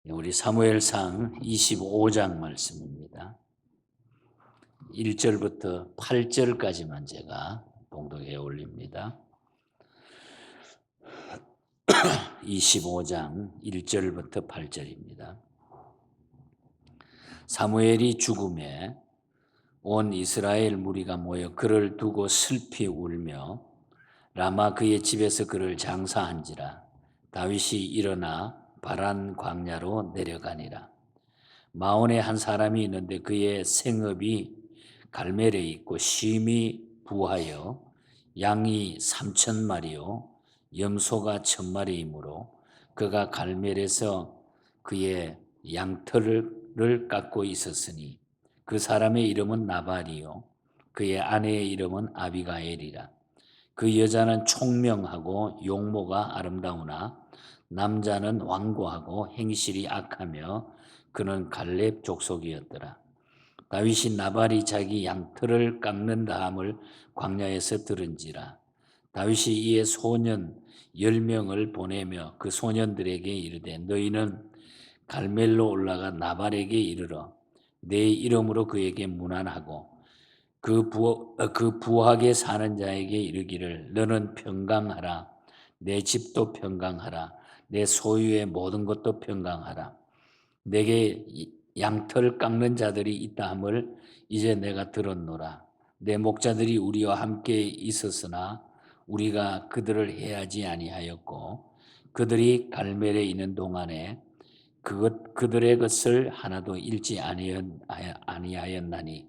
우리 사무엘상 25장 말씀입니다. 1절부터 8절까지만 제가 봉독해 올립니다. 25장 1절부터 8절입니다. 사무엘이 죽음에 온 이스라엘 무리가 모여 그를 두고 슬피 울며 라마 그의 집에서 그를 장사한지라. 다윗이 일어나 바란 광야로 내려가니라. 마온에 한 사람이 있는데 그의 생업이 갈멜에 있고 심이 부하여 양이 3,000마리요 염소가 1,000마리이므로 그가 갈멜에서 그의 양털을 깎고 있었으니 그 사람의 이름은 나발이요 그의 아내의 이름은 아비가엘이라. 그 여자는 총명하고 용모가 아름다우나 남자는 완고하고 행실이 악하며 그는 갈렙 족속이었더라. 다윗이 나발이 자기 양털을 깎는 다함을 광야에서 들은지라. 다윗이 이에 소년 10명을 보내며 그 소년들에게 이르되 너희는 갈멜로 올라가 나발에게 이르러 내 이름으로 그에게 문안하고 그 부하게 사는 자에게 이르기를 너는 평강하라. 내 집도 평강하라. 내 소유의 모든 것도 평강하라. 내게 양털 깎는 자들이 있다 함을 이제 내가 들었노라. 내 목자들이 우리와 함께 있었으나 우리가 그들을 해하지 아니하였고 그들이 갈멜에 있는 동안에 그들의 것을 하나도 잃지 아니하였나니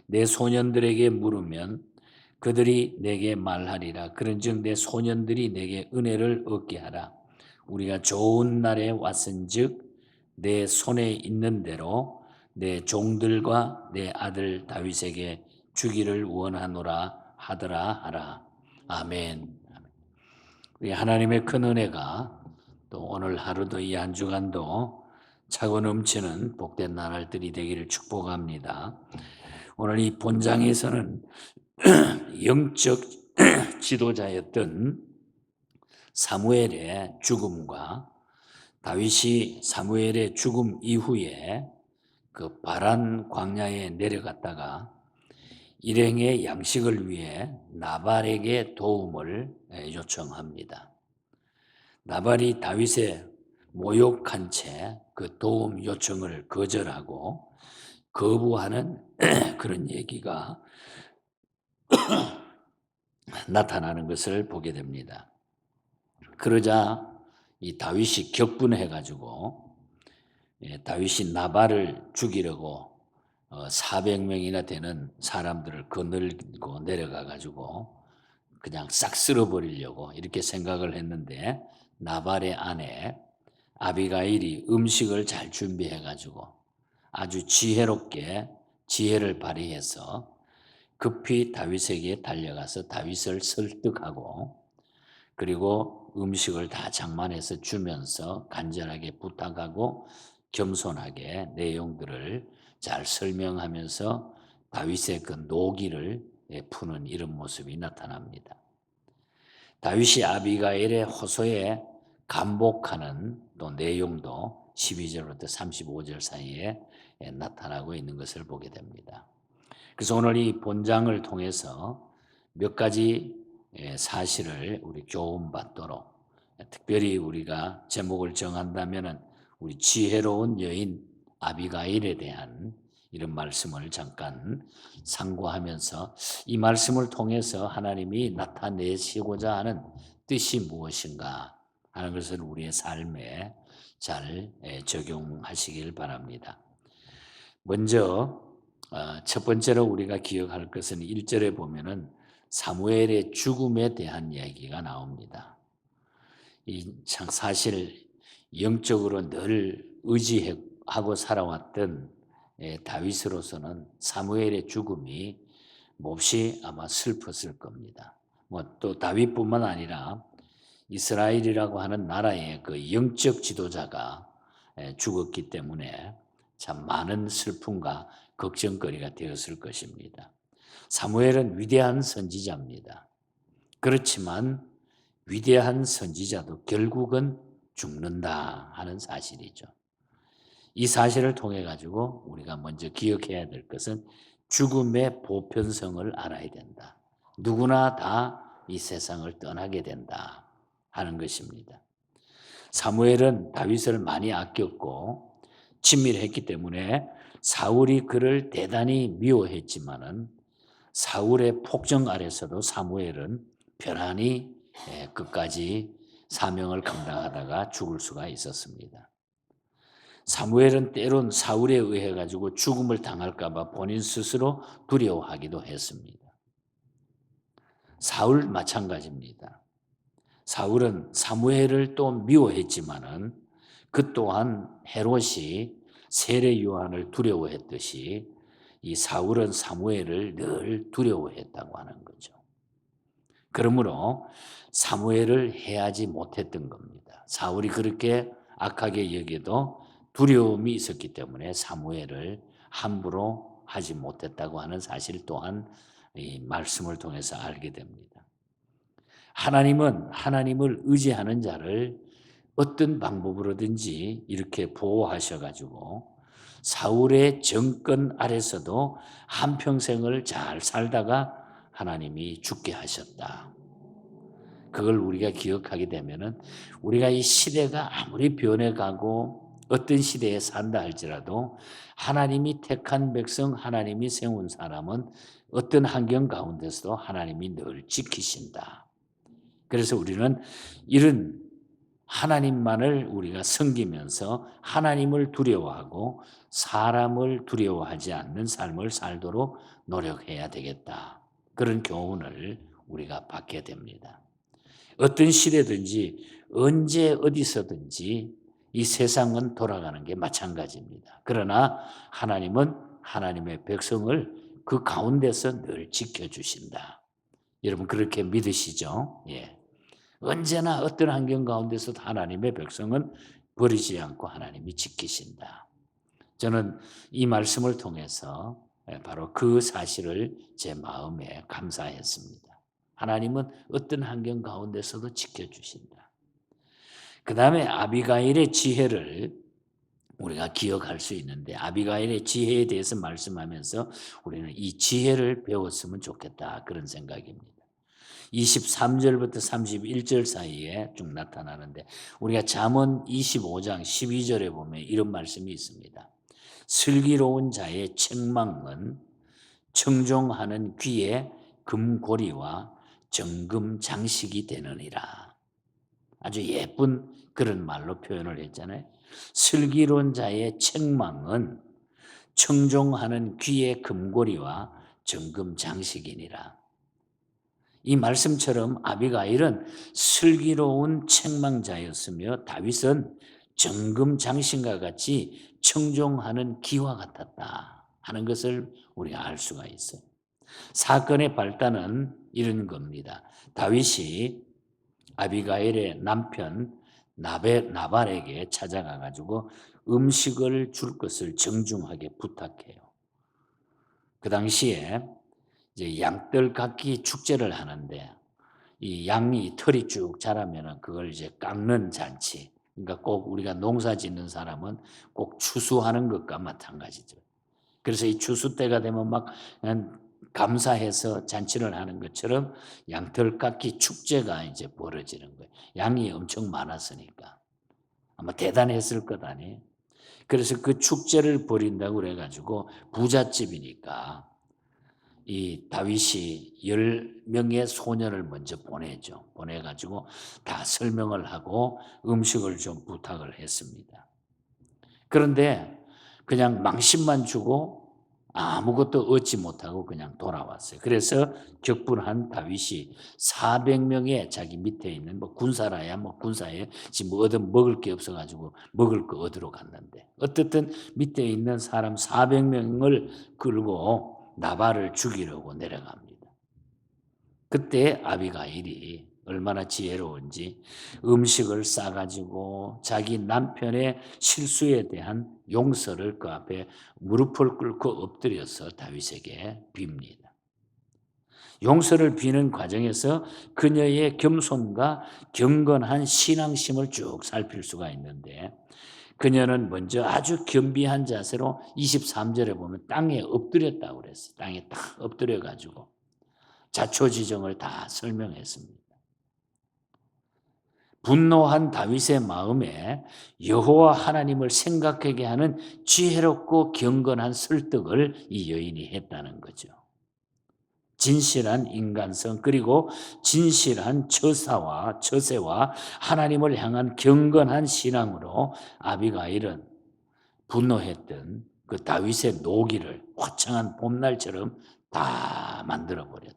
내 소년들에게 물으면 그들이 내게 말하리라. 그런즉 내 소년들이 내게 은혜를 얻게 하라. 우리가 좋은 날에 왔은즉 내 손에 있는 대로 내 종들과 내 아들 다윗에게 주기를 원하노라 하더라 하라. 아멘. 우리 하나님의 큰 은혜가 또 오늘 하루도 이 한 주간도 차고 넘치는 복된 나날들이 되기를 축복합니다. 오늘 이 본장에서는 영적 지도자였던 사무엘의 죽음과 다윗이 사무엘의 죽음 이후에 그 바란 광야에 내려갔다가 일행의 양식을 위해 나발에게 도움을 요청합니다. 나발이 다윗의 모욕한 채 그 도움 요청을 거절하고 거부하는 그런 얘기가 나타나는 것을 보게 됩니다. 그러자 이 다윗이 격분해가지고 다윗이 나발을 죽이려고 400명이나 되는 사람들을 거느리고 내려가가지고 그냥 싹 쓸어버리려고 이렇게 생각을 했는데 나발의 아내 아비가일이 음식을 잘 준비해가지고 아주 지혜롭게 지혜를 발휘해서 급히 다윗에게 달려가서 다윗을 설득하고 그리고 음식을 다 장만해서 주면서 간절하게 부탁하고 겸손하게 내용들을 잘 설명하면서 다윗의 그 노기를 푸는 이런 모습이 나타납니다. 다윗이 아비가일의 호소에 감복하는 또 내용도 12절부터 35절 사이에 나타나고 있는 것을 보게 됩니다. 그래서 오늘 이 본장을 통해서 몇 가지 사실을 우리 교훈받도록 특별히 우리가 제목을 정한다면은 우리 지혜로운 여인 아비가일에 대한 이런 말씀을 잠깐 상고하면서 이 말씀을 통해서 하나님이 나타내시고자 하는 뜻이 무엇인가 하는 것을 우리의 삶에 잘 적용하시길 바랍니다. 먼저 첫 번째로 우리가 기억할 것은 1절에 보면은 사무엘의 죽음에 대한 얘기가 나옵니다. 이 참 사실 영적으로 늘 의지하고 살아왔던 다윗으로서는 사무엘의 죽음이 몹시 아마 슬펐을 겁니다. 또 다윗뿐만 아니라 이스라엘이라고 하는 나라의 그 영적 지도자가 죽었기 때문에 참 많은 슬픔과 걱정거리가 되었을 것입니다. 사무엘은 위대한 선지자입니다. 그렇지만 위대한 선지자도 결국은 죽는다 하는 사실이죠. 이 사실을 통해 가지고 우리가 먼저 기억해야 될 것은 죽음의 보편성을 알아야 된다. 누구나 다 이 세상을 떠나게 된다 하는 것입니다. 사무엘은 다윗을 많이 아꼈고 친밀했기 때문에 사울이 그를 대단히 미워했지만은 사울의 폭정 아래서도 사무엘은 편안히 끝까지 사명을 감당하다가 죽을 수가 있었습니다. 사무엘은 때론 사울에 의해 가지고 죽음을 당할까 봐 본인 스스로 두려워하기도 했습니다. 사울 마찬가지입니다. 사울은 사무엘을 또 미워했지만은 그 또한 헤롯이 세례 요한을 두려워했듯이 이 사울은 사무엘을 늘 두려워했다고 하는 거죠. 그러므로 사무엘을 해하지 못했던 겁니다. 사울이 그렇게 악하게 여겨도 두려움이 있었기 때문에 사무엘을 함부로 하지 못했다고 하는 사실 또한 이 말씀을 통해서 알게 됩니다. 하나님은 하나님을 의지하는 자를 어떤 방법으로든지 이렇게 보호하셔가지고 사울의 정권 아래서도 한평생을 잘 살다가 하나님이 죽게 하셨다. 그걸 우리가 기억하게 되면은 우리가 이 시대가 아무리 변해가고 어떤 시대에 산다 할지라도 하나님이 택한 백성, 하나님이 세운 사람은 어떤 환경 가운데서도 하나님이 늘 지키신다. 그래서 우리는 이런 하나님만을 우리가 섬기면서 하나님을 두려워하고 사람을 두려워하지 않는 삶을 살도록 노력해야 되겠다. 그런 교훈을 우리가 받게 됩니다. 어떤 시대든지 언제 어디서든지 이 세상은 돌아가는 게 마찬가지입니다. 그러나 하나님은 하나님의 백성을 그 가운데서 늘 지켜주신다. 여러분 그렇게 믿으시죠? 예. 언제나 어떤 환경 가운데서도 하나님의 백성은 버리지 않고 하나님이 지키신다. 저는 이 말씀을 통해서 바로 그 사실을 제 마음에 감사했습니다. 하나님은 어떤 환경 가운데서도 지켜주신다. 그 다음에 아비가일의 지혜를 우리가 기억할 수 있는데 아비가일의 지혜에 대해서 말씀하면서 우리는 이 지혜를 배웠으면 좋겠다 그런 생각입니다. 23절부터 31절 사이에 쭉 나타나는데 우리가 잠언 25장 12절에 보면 이런 말씀이 있습니다. 슬기로운 자의 책망은 청종하는 귀에 금고리와 정금 장식이 되느니라. 아주 예쁜 그런 말로 표현을 했잖아요. 슬기로운 자의 책망은 청종하는 귀에 금고리와 정금 장식이니라. 이 말씀처럼 아비가일은 슬기로운 책망자였으며 다윗은 정금 장신과 같이 청종하는 기와 같았다 하는 것을 우리가 알 수가 있어요. 사건의 발단은 이런 겁니다. 다윗이 아비가일의 남편 나발에게 찾아가 가지고 음식을 줄 것을 정중하게 부탁해요. 그 당시에 이제 양털 깎기 축제를 하는데 이 양이 털이 쭉 자라면은 그걸 이제 깎는 잔치. 그러니까 꼭 우리가 농사 짓는 사람은 꼭 추수하는 것과 마찬가지죠. 그래서 이 추수 때가 되면 막 그냥 감사해서 잔치를 하는 것처럼 양털 깎기 축제가 이제 벌어지는 거예요. 양이 엄청 많았으니까. 아마 대단했을 것 아니에요. 그래서 그 축제를 벌인다고 그래가지고 부잣집이니까 이 다윗이 10명의 소년을 먼저 보내죠. 보내가지고 다 설명을 하고 음식을 좀 부탁을 했습니다. 그런데 그냥 망신만 주고 아무것도 얻지 못하고 그냥 돌아왔어요. 그래서 격분한 다윗이 400명의 자기 밑에 있는 뭐 군사라야 뭐 군사에 지금 뭐 얻어 먹을 게 없어가지고 먹을 거 얻으러 갔는데 어쨌든 밑에 있는 사람 400명을 끌고 나발을 죽이려고 내려갑니다. 그때 아비가일이 얼마나 지혜로운지 음식을 싸가지고 자기 남편의 실수에 대한 용서를 그 앞에 무릎을 꿇고 엎드려서 다윗에게 빕니다. 용서를 비는 과정에서 그녀의 겸손과 경건한 신앙심을 쭉 살필 수가 있는데 그녀는 먼저 아주 겸비한 자세로 23절에 보면 땅에 엎드렸다고 그랬어요. 땅에 딱 엎드려 가지고 자초지종을 다 설명했습니다. 분노한 다윗의 마음에 여호와 하나님을 생각하게 하는 지혜롭고 경건한 설득을 이 여인이 했다는 거죠. 진실한 인간성 그리고 진실한 처세와 하나님을 향한 경건한 신앙으로 아비가일은 분노했던 그 다윗의 노기를 화창한 봄날처럼 다 만들어 버렸다.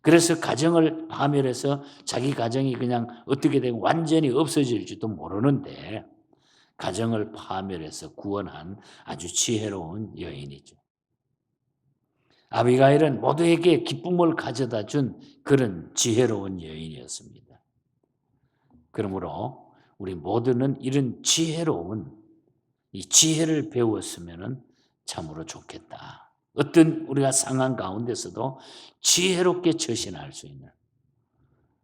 그래서 가정을 파멸해서 자기 가정이 그냥 어떻게 되고 완전히 없어질지도 모르는데 가정을 파멸해서 구원한 아주 지혜로운 여인이죠. 아비가일은 모두에게 기쁨을 가져다 준 그런 지혜로운 여인이었습니다. 그러므로 우리 모두는 이런 지혜로운 이 지혜를 배웠으면 참으로 좋겠다. 어떤 우리가 상황 가운데서도 지혜롭게 처신할 수 있는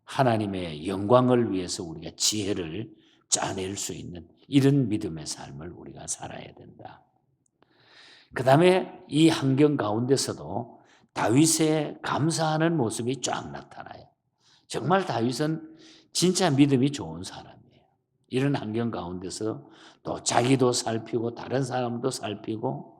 하나님의 영광을 위해서 우리가 지혜를 짜낼 수 있는 이런 믿음의 삶을 우리가 살아야 된다. 그 다음에 이 환경 가운데서도 다윗의 감사하는 모습이 쫙 나타나요. 정말 다윗은 진짜 믿음이 좋은 사람이에요. 이런 환경 가운데서 또 자기도 살피고 다른 사람도 살피고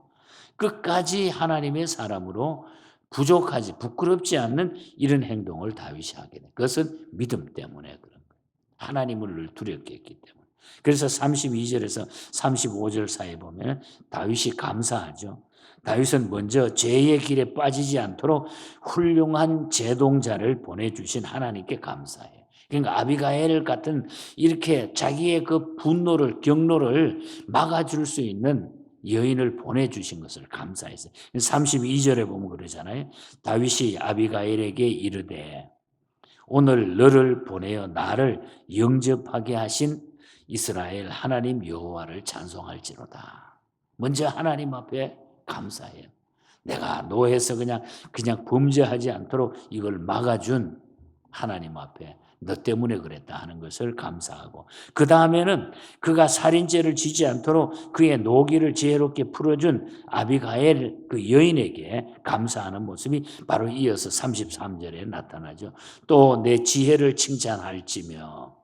끝까지 하나님의 사람으로 부족하지 부끄럽지 않는 이런 행동을 다윗이 하게 돼. 그것은 믿음 때문에 그런 거예요. 하나님을 두렵게 했기 때문에. 그래서 32절에서 35절 사이에 보면 다윗이 감사하죠. 다윗은 먼저 죄의 길에 빠지지 않도록 훌륭한 제동자를 보내주신 하나님께 감사해요. 그러니까 아비가일 같은 이렇게 자기의 그 분노를 경로를 막아줄 수 있는 여인을 보내주신 것을 감사했어요. 32절에 보면 그러잖아요. 다윗이 아비가일에게 이르되 오늘 너를 보내어 나를 영접하게 하신 이스라엘 하나님 여호와를 찬송할지로다. 먼저 하나님 앞에 감사해요. 내가 노해서 그냥 범죄하지 않도록 이걸 막아준 하나님 앞에 너 때문에 그랬다 하는 것을 감사하고 그 다음에는 그가 살인죄를 지지 않도록 그의 노기를 지혜롭게 풀어준 아비가일 그 여인에게 감사하는 모습이 바로 이어서 33절에 나타나죠. 또 내 지혜를 칭찬할지며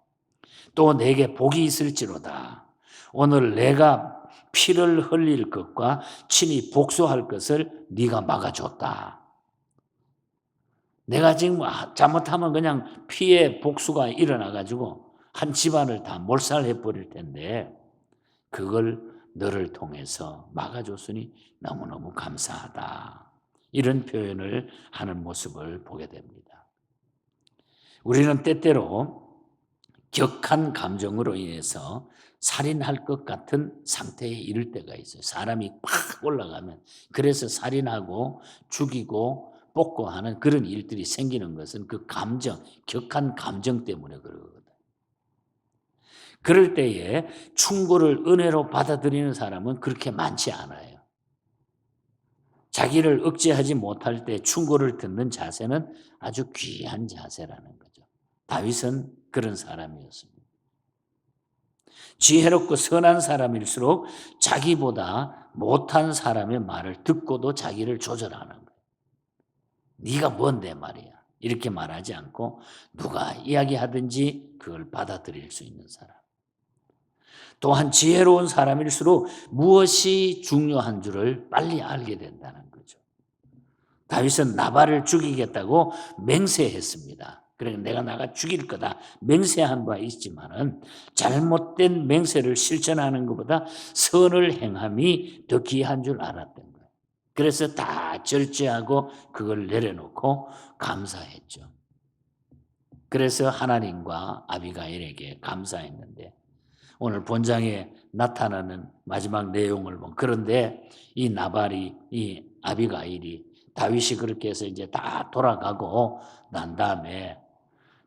또 내게 복이 있을지로다. 오늘 내가 피를 흘릴 것과 친히 복수할 것을 네가 막아줬다. 내가 지금 잘못하면 그냥 피해 복수가 일어나가지고 한 집안을 다 몰살해 버릴 텐데 그걸 너를 통해서 막아줬으니 너무너무 감사하다. 이런 표현을 하는 모습을 보게 됩니다. 우리는 때때로 격한 감정으로 인해서 살인할 것 같은 상태에 이를 때가 있어요. 사람이 팍 올라가면. 그래서 살인하고 죽이고 뽑고 하는 그런 일들이 생기는 것은 그 감정, 격한 감정 때문에 그러거든. 그럴 때에 충고를 은혜로 받아들이는 사람은 그렇게 많지 않아요. 자기를 억제하지 못할 때 충고를 듣는 자세는 아주 귀한 자세라는 거죠. 다윗은 그런 사람이었습니다. 지혜롭고 선한 사람일수록 자기보다 못한 사람의 말을 듣고도 자기를 조절하는 거예요. 네가 뭔데 말이야. 이렇게 말하지 않고 누가 이야기하든지 그걸 받아들일 수 있는 사람. 또한 지혜로운 사람일수록 무엇이 중요한 줄을 빨리 알게 된다는 거죠. 다윗은 나발을 죽이겠다고 맹세했습니다. 그러니까 내가 나가 죽일 거다 맹세한 바 있지만은 잘못된 맹세를 실천하는 것보다 선을 행함이 더 귀한 줄 알았던 거예요. 그래서 다 절제하고 그걸 내려놓고 감사했죠. 그래서 하나님과 아비가일에게 감사했는데 오늘 본장에 나타나는 마지막 내용을 보면 그런데 이 나발이 이 아비가일이 다윗이 그렇게 해서 이제 다 돌아가고 난 다음에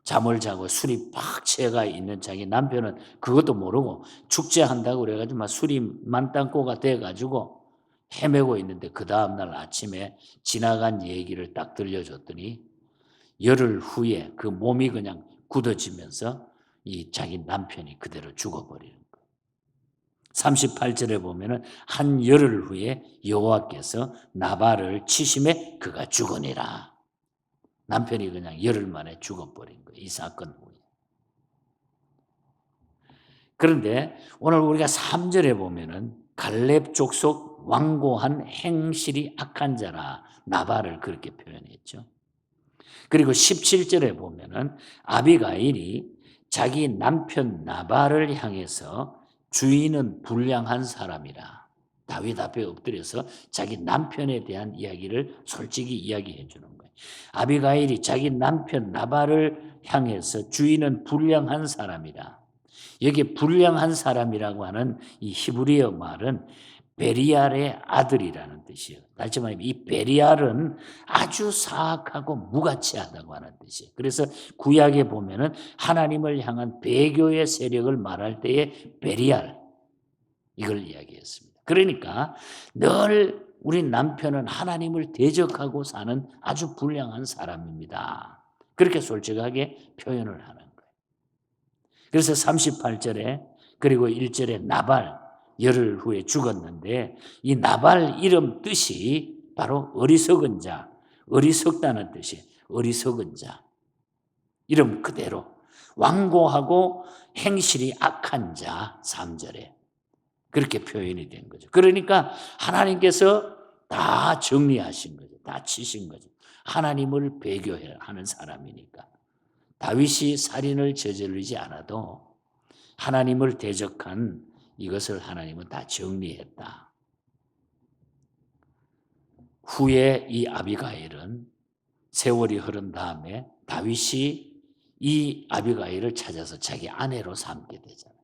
잠을 자고 술이 팍 채가 있는 자기 남편은 그것도 모르고 축제한다고 그래가지고 막 술이 만땅꼬가 돼가지고 헤매고 있는데 그 다음날 아침에 지나간 얘기를 딱 들려줬더니 열흘 후에 그 몸이 그냥 굳어지면서 이 자기 남편이 그대로 죽어버리는 거예요. 38절에 보면은 한 열흘 후에 여호와께서 나발을 치심에 그가 죽으니라. 남편이 그냥 열흘 만에 죽어버린 거예요. 이 사건 후에. 그런데 오늘 우리가 3절에 보면은 갈렙 족속 완고한 행실이 악한 자라 나발을 그렇게 표현했죠. 그리고 17절에 보면은 아비가일이 자기 남편 나발을 향해서 주인은 불량한 사람이라. 다윗 앞에 엎드려서 자기 남편에 대한 이야기를 솔직히 이야기해 주는 거예요. 아비가일이 자기 남편 나발을 향해서 주인은 불량한 사람이라. 여기 불량한 사람이라고 하는 이 히브리어 말은 베리알의 아들이라는 뜻이에요. 다시 말하면 이 베리알은 아주 사악하고 무가치하다고 하는 뜻이에요. 그래서 구약에 보면은 하나님을 향한 배교의 세력을 말할 때에 베리알 이걸 이야기했습니다. 그러니까 늘 우리 남편은 하나님을 대적하고 사는 아주 불량한 사람입니다. 그렇게 솔직하게 표현을 하는 거예요. 그래서 38절에 그리고 1절에 나발 열흘 후에 죽었는데 이 나발 이름 뜻이 바로 어리석은 자, 어리석다는 뜻이 어리석은 자. 이름 그대로 완고하고 행실이 악한 자 3절에 그렇게 표현이 된 거죠. 그러니까 하나님께서 다 정리하신 거죠. 다 치신 거죠. 하나님을 배교하는 사람이니까. 다윗이 살인을 저지르지 않아도 하나님을 대적한 이것을 하나님은 다 정리했다. 후에 이 아비가일은 세월이 흐른 다음에 다윗이 이 아비가일을 찾아서 자기 아내로 삼게 되잖아요.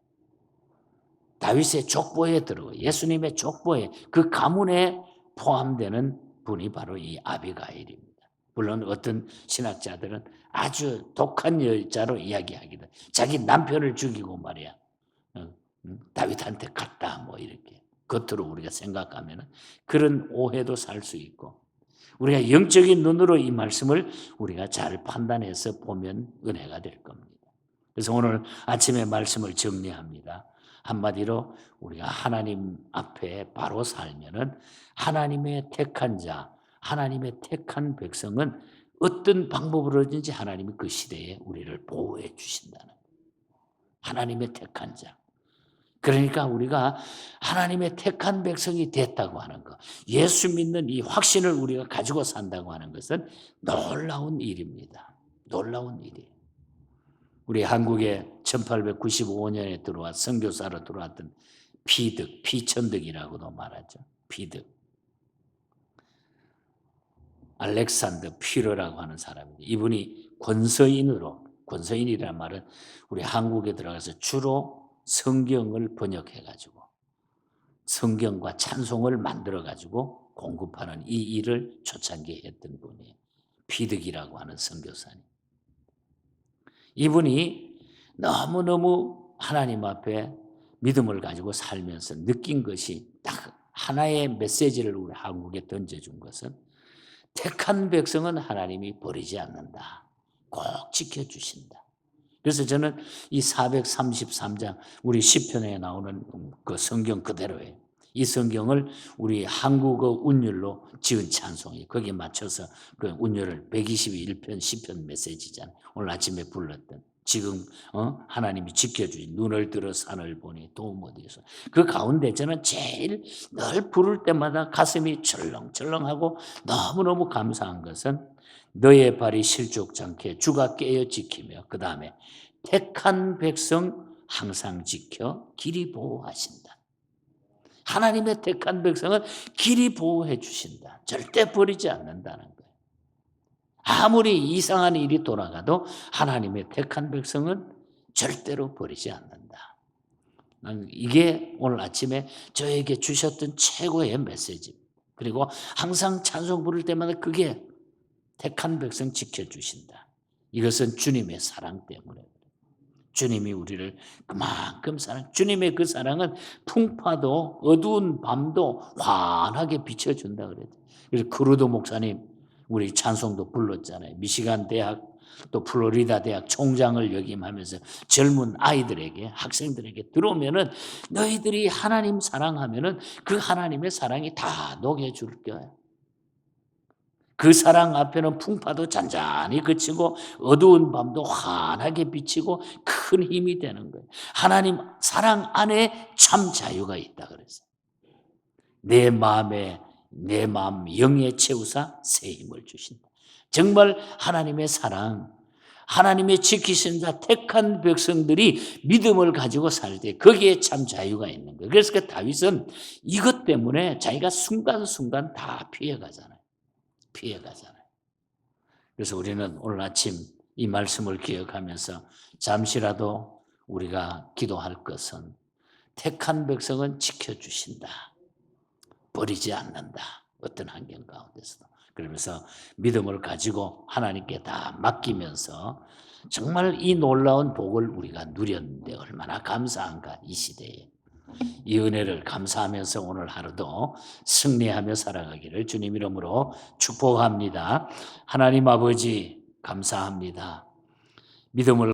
다윗의 족보에 들어가 예수님의 족보에 그 가문에 포함되는 분이 바로 이 아비가일입니다. 물론 어떤 신학자들은 아주 독한 여자로 이야기하기도 자기 남편을 죽이고 말이야 다윗한테 갔다 뭐 이렇게 겉으로 우리가 생각하면 그런 오해도 살 수 있고 우리가 영적인 눈으로 이 말씀을 우리가 잘 판단해서 보면 은혜가 될 겁니다. 그래서 오늘 아침에 말씀을 정리합니다. 한마디로 우리가 하나님 앞에 바로 살면은 하나님의 택한 자, 하나님의 택한 백성은 어떤 방법으로든지 하나님이 그 시대에 우리를 보호해 주신다는 거예요. 하나님의 택한 자. 그러니까 우리가 하나님의 택한 백성이 됐다고 하는 것, 예수 믿는 이 확신을 우리가 가지고 산다고 하는 것은 놀라운 일입니다. 놀라운 일이에요. 우리 한국에 1895년에 들어와 선교사로 들어왔던 피득, 피천득이라고도 말하죠. 피득. 알렉산더 퓨러라고 하는 사람입니다. 이분이 권서인이라는 말은 우리 한국에 들어가서 주로 성경을 번역해가지고 성경과 찬송을 만들어가지고 공급하는 이 일을 초창기에 했던 분이에요. 피득이라고 하는 선교사님. 이분이 너무너무 하나님 앞에 믿음을 가지고 살면서 느낀 것이 딱 하나의 메시지를 우리 한국에 던져준 것은 택한 백성은 하나님이 버리지 않는다. 꼭 지켜주신다. 그래서 저는 이 433장 우리 시편에 나오는 그 성경 그대로예요. 이 성경을 우리 한국어 운율로 지은 찬송이 거기에 맞춰서 그 운율을 121편 시편 메시지잖아요. 오늘 아침에 불렀던 지금 하나님이 지켜주신 눈을 들어 산을 보니 도움 어디에서 그 가운데 저는 제일 늘 부를 때마다 가슴이 철렁철렁하고 너무너무 감사한 것은 너의 발이 실족지 않게 주가 깨어 지키며 그 다음에 택한 백성 항상 지켜 길이 보호하신다. 하나님의 택한 백성은 길이 보호해 주신다. 절대 버리지 않는다는 거예요. 아무리 이상한 일이 돌아가도 하나님의 택한 백성은 절대로 버리지 않는다. 이게 오늘 아침에 저에게 주셨던 최고의 메시지. 그리고 항상 찬송 부를 때마다 그게 택한 백성 지켜주신다. 이것은 주님의 사랑 때문에. 주님이 우리를 그만큼 주님의 그 사랑은 풍파도 어두운 밤도 환하게 비춰준다 그랬죠. 그래서 크루도 목사님 우리 찬송도 불렀잖아요. 미시간 대학 또 플로리다 대학 총장을 역임하면서 젊은 아이들에게, 학생들에게 들어오면은 너희들이 하나님 사랑하면은 그 하나님의 사랑이 다 녹여줄 거야. 그 사랑 앞에는 풍파도 잔잔히 그치고 어두운 밤도 환하게 비치고 큰 힘이 되는 거예요. 하나님 사랑 안에 참 자유가 있다 그랬어요. 내 마음 영에 채우사 새 힘을 주신다. 정말 하나님의 사랑, 하나님의 지키신 자 택한 백성들이 믿음을 가지고 살 때 거기에 참 자유가 있는 거예요. 그래서 그 다윗은 이것 때문에 자기가 순간순간 다 피해가잖아요. 그래서 우리는 오늘 아침 이 말씀을 기억하면서 잠시라도 우리가 기도할 것은 택한 백성은 지켜주신다. 버리지 않는다. 어떤 환경 가운데서도. 그러면서 믿음을 가지고 하나님께 다 맡기면서 정말 이 놀라운 복을 우리가 누렸는데 얼마나 감사한가 이 시대에. 이 은혜를 감사하면서 오늘 하루도 승리하며 살아가기를 주님 이름으로 축복합니다. 하나님 아버지 감사합니다. 믿음을